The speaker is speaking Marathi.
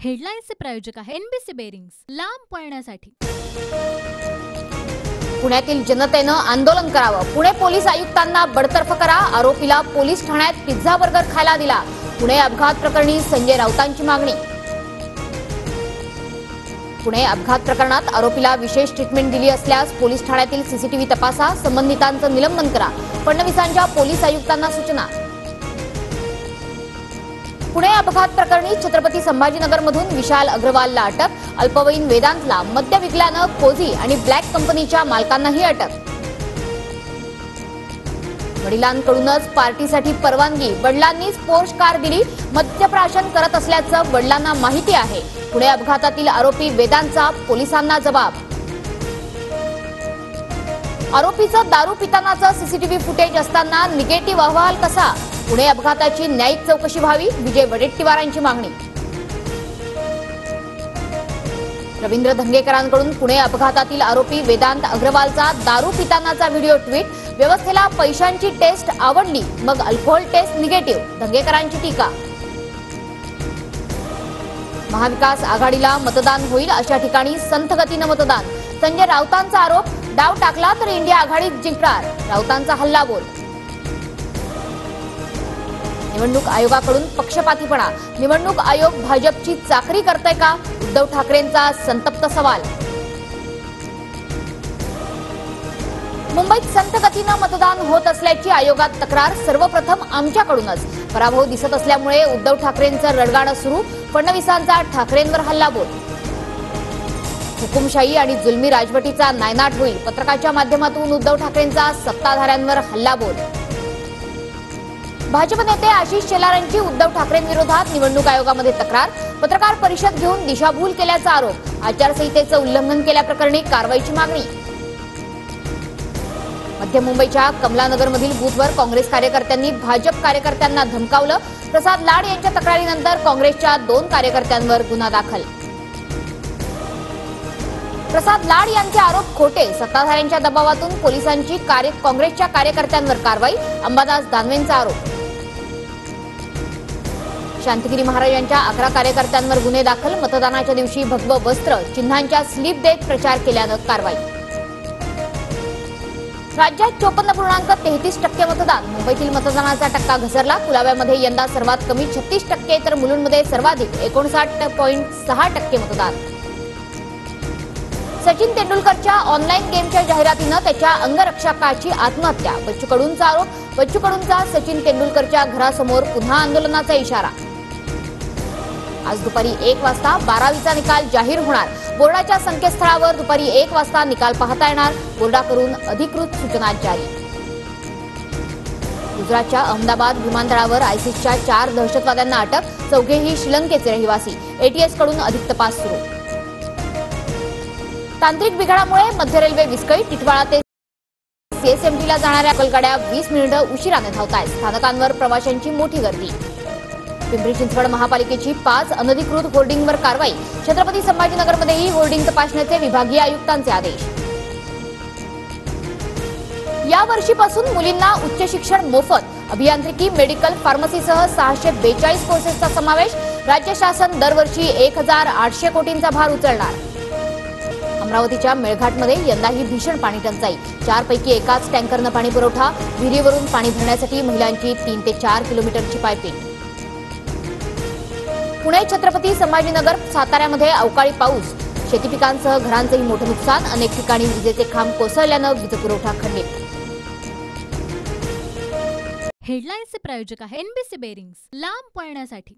हेडलाईन्सचे प्रायोजक आहे एनबीसी बेरिंग्स, लांब पळण्यासाठी। पुण्यातील जनतेनं आंदोलन करावं। पुणे पोलीस आयुक्तांना बडतर्फ करा। आरोपीला पोलीस ठाण्यात पिझ्झा बर्गर खायला दिला। पुणे अपघात प्रकरणी संजय राऊतांची मागणी। पुणे अपघात प्रकरणात आरोपीला विशेष ट्रीटमेंट दिली असल्यास पोलीस ठाण्यातील सीसीटीव्ही तपासा, संबंधितांचं निलंबन करा। फडणवीसांच्या पोलीस आयुक्तांना सूचना। पुणे अपघात प्रकरणी छत्रपती संभाजीनगरमधून विशाल अग्रवालला अटक। अल्पवयीन वेदांतला मद्य विकल्यानं कोझी आणि ब्लॅक कंपनीच्या मालकांनाही अटक। वडिलांकडूनच पार्टीसाठी परवानगी, वडिलांनीच पोर्श कार दिली, मद्यप्राशन करत असल्याचं वडिलांना माहिती आहे। पुणे अपघातातील आरोपी वेदांतचा पोलिसांना जबाब। आरोपीचं दारू पितानाचं सीसीटीव्ही फुटेज असताना निगेटिव्ह अहवाल कसा? पुणे अपघाताची न्यायिक चौकशी व्हावी, विजय वडेट्टीवारांची मागणी। रवींद्र धंगेकरांकडून पुणे अपघातातील आरोपी वेदांत अग्रवालचा दारू पितानाचा व्हिडिओ ट्विट। व्यवस्थेला पैशांची टेस्ट आवडली, मग अल्कोहोल टेस्ट निगेटिव्ह, धंगेकरांची टीका। महाविकास आघाडीला मतदान होईल अशा ठिकाणी संथ गतीनं मतदान। संजय राऊतांचा आरोप, डाव टाकला तर इंडिया आघाडीत जिंकणार, राऊतांचा हल्लाबोल। निवडणूक आयोगाकडून पक्षपातीपणा, निवडणूक आयोग भाजपची चाकरी करतय का? उद्धव ठाकरेंचा संतप्त सवाल। मुंबईत संत गतीनं मतदान होत असल्याची आयोगात तक्रार, सर्वप्रथम आमच्याकडूनच। पराभव दिसत असल्यामुळे उद्धव ठाकरेंचं रडगाणं सुरू, फडणवीसांचा ठाकरेंवर हल्लाबोल। हुकुमशाही आणि जुलमी राजवटीचा नायनाट होईल, पत्रकाच्या माध्यमातून उद्धव ठाकरेंचा सत्ताधाऱ्यांवर हल्लाबोल। भाजप नेते आशिष शेलारांची उद्धव ठाकरेंविरोधात निवडणूक आयोगामध्ये तक्रार, पत्रकार परिषद घेऊन दिशाभूल केल्याचा आरोप, आचारसंहितेचं उल्लंघन केल्याप्रकरणी कारवाईची मागणी। मध्य मुंबईच्या कमलानगरमधील बूथवर काँग्रेस कार्यकर्त्यांनी भाजप कार्यकर्त्यांना धमकावलं, प्रसाद लाड यांच्या तक्रारीनंतर काँग्रेसच्या 2 कार्यकर्त्यांवर गुन्हा दाखल। प्रसाद लाड यांचे आरोप खोटे, सत्ताधाऱ्यांच्या दबावातून पोलिसांची काँग्रेसच्या कार्यकर्त्यांवर कारवाई, अंबादास दानवेंचा आरोप। शांतिगिरी महाराजांच्या 11 कार्यकर्त्यांवर गुन्हे दाखल, मतदानाच्या दिवशी भगवं वस्त्र, चिन्हांच्या स्लिप देत प्रचार केल्यानं कारवाई। राज्यात 54.33% मतदान, मुंबईतील मतदानाचा टक्का घसरला, कुलाब्यामध्ये यंदा सर्वात कमी 36% तर मुलुंडमध्ये सर्वाधिक 59.6% मतदान। सचिन तेंडुलकरच्या ऑनलाईन गेमच्या जाहिरातीनं त्याच्या अंगरक्षकाची आत्महत्या, बच्चू कडूंचा आरोप, बच्चू कडूंचा सचिन तेंडुलकरच्या घरासमोर पुन्हा आंदोलनाचा इशारा। आज दुपारी 1 वाजता 12वीचा निकाल जाहीर होणार, बोर्डाच्या संकेतस्थळावर दुपारी 1 वाजता निकाल पाहता येणार, बोर्डाकडून अधिकृत सूचना जारी। गुजरातच्या अहमदाबाद विमानतळावर आयसिसच्या 4 दहशतवाद्यांना अटक, चौघेही श्रीलंकेचे रहिवासी, एटीएस कडून अधिक तपास सुरू। तांत्रिक बिघाडामुळे मध्य रेल्वे विस्कळीत, टिटवाळा ते सीएसएमटीला जाणाऱ्या लोकलगाड्या 20 मिनिटं उशिराने धावतायत, स्थानकांवर प्रवाशांची मोठी गर्दी। पिंपरी चिंचवड महापालिकेची 5 अनधिकृत होर्डिंगवर कारवाई, छत्रपती संभाजीनगरमध्येही होर्डिंग तपासण्याचे विभागीय आयुक्तांचे आदेश। या वर्षीपासून मुलींना उच्च शिक्षण मोफत, अभियांत्रिकी, मेडिकल, फार्मसीसह 642 कोर्सेसचा समावेश, राज्य शासन दरवर्षी 1800 कोटींचा भार उचलणार। अमरावतीच्या मेळघाटमध्ये यंदाही भीषण पाणी टंचाई, 4 पैकी एकाच टँकरनं पाणी पुरवठा, विहिरीवरून पाणी भरण्यासाठी महिलांची 3 ते 4 किलोमीटरची पायपीट। पुणे, छत्रपती संभाजीनगर, साताऱ्यामध्ये अवकाळी पाऊस, शेती पिकांसह घरांचंही मोठं नुकसान, अनेक ठिकाणी विजेचे खांब कोसळल्यानं वीज पुरवठा खंडित। हेडलाईन्सचे प्रायोजक आहे एनबीसी बेरिंग्स, लांब पळण्यासाठी।